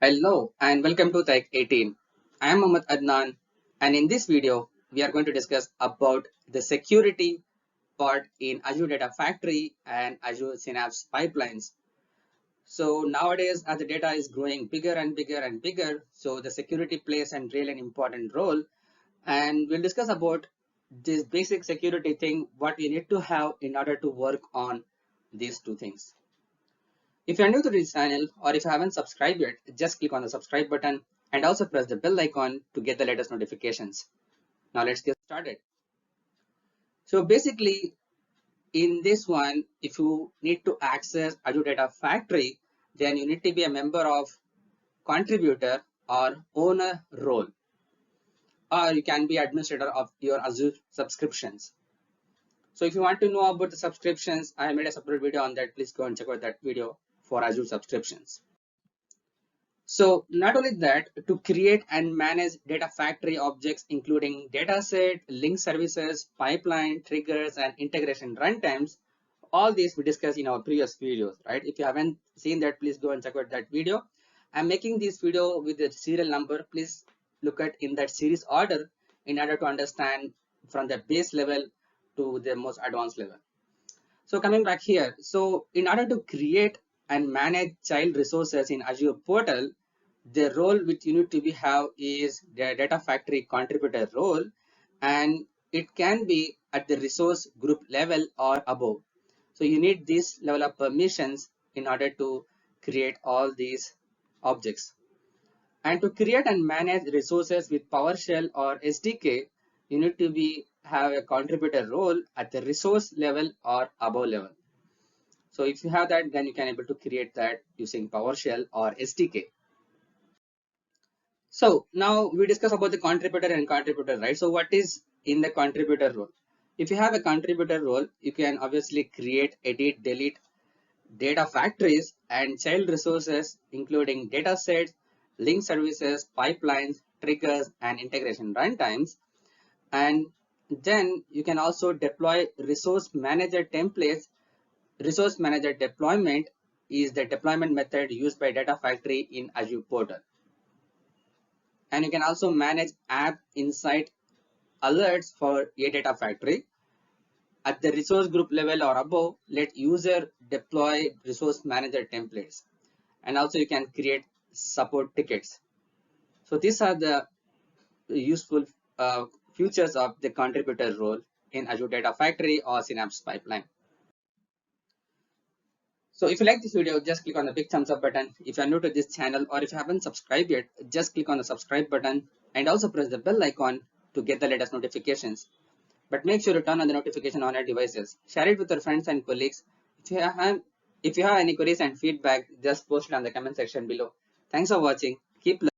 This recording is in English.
Hello and welcome to taik18. I am Mohammad Adnan, and in this video we are going to discuss about the security part in Azure Data Factory and Azure Synapse Pipelines. So nowadays as the data is growing bigger and bigger and bigger, so the security plays a really an important role, and we'll discuss about this basic security thing, what you need to have in order to work on these two things. If you're new to this channel or if you haven't subscribed yet, just click on the subscribe button and also press the bell icon to get the latest notifications. Now let's get started. So basically in this one, if you need to access Azure Data Factory, then you need to be a member of contributor or owner role, or you can be administrator of your Azure subscriptions. So if you want to know about the subscriptions, I made a separate video on that. Please go and check out that video for Azure subscriptions. So not only that, to create and manage data factory objects, including dataset, link services, pipeline, triggers, and integration runtimes, all these we discussed in our previous videos, right? If you haven't seen that, please go and check out that video. I'm making this video with the serial number. Please look at in that series order in order to understand from the base level to the most advanced level. So coming back here, so in order to create and manage child resources in Azure portal, the role which you need to be have is the data factory contributor role, and it can be at the resource group level or above. So you need this level of permissions in order to create all these objects. And to create and manage resources with PowerShell or SDK, you need to be have a contributor role at the resource level or above level. So if you have that, then you can able to create that using PowerShell or SDK. So now we discuss about the contributor and contributor, right? So what is in the contributor role? If you have a contributor role, you can obviously create, edit, delete data factories and child resources, including datasets, link services, pipelines, triggers, and integration runtimes. And then you can also deploy resource manager templates. Resource manager deployment is the deployment method used by Data Factory in Azure portal. And you can also manage app insight alerts for a Data Factory. At the resource group level or above, let user deploy resource manager templates. And also you can create support tickets. So these are the useful features of the contributor role in Azure Data Factory or Synapse Pipeline. So if you like this video, just click on the big thumbs up button. If you are new to this channel or if you haven't subscribed yet, just click on the subscribe button and also press the bell icon to get the latest notifications. But make sure to turn on the notification on your devices. Share it with your friends and colleagues. If you have any queries and feedback, just post it on the comment section below. Thanks for watching. Keep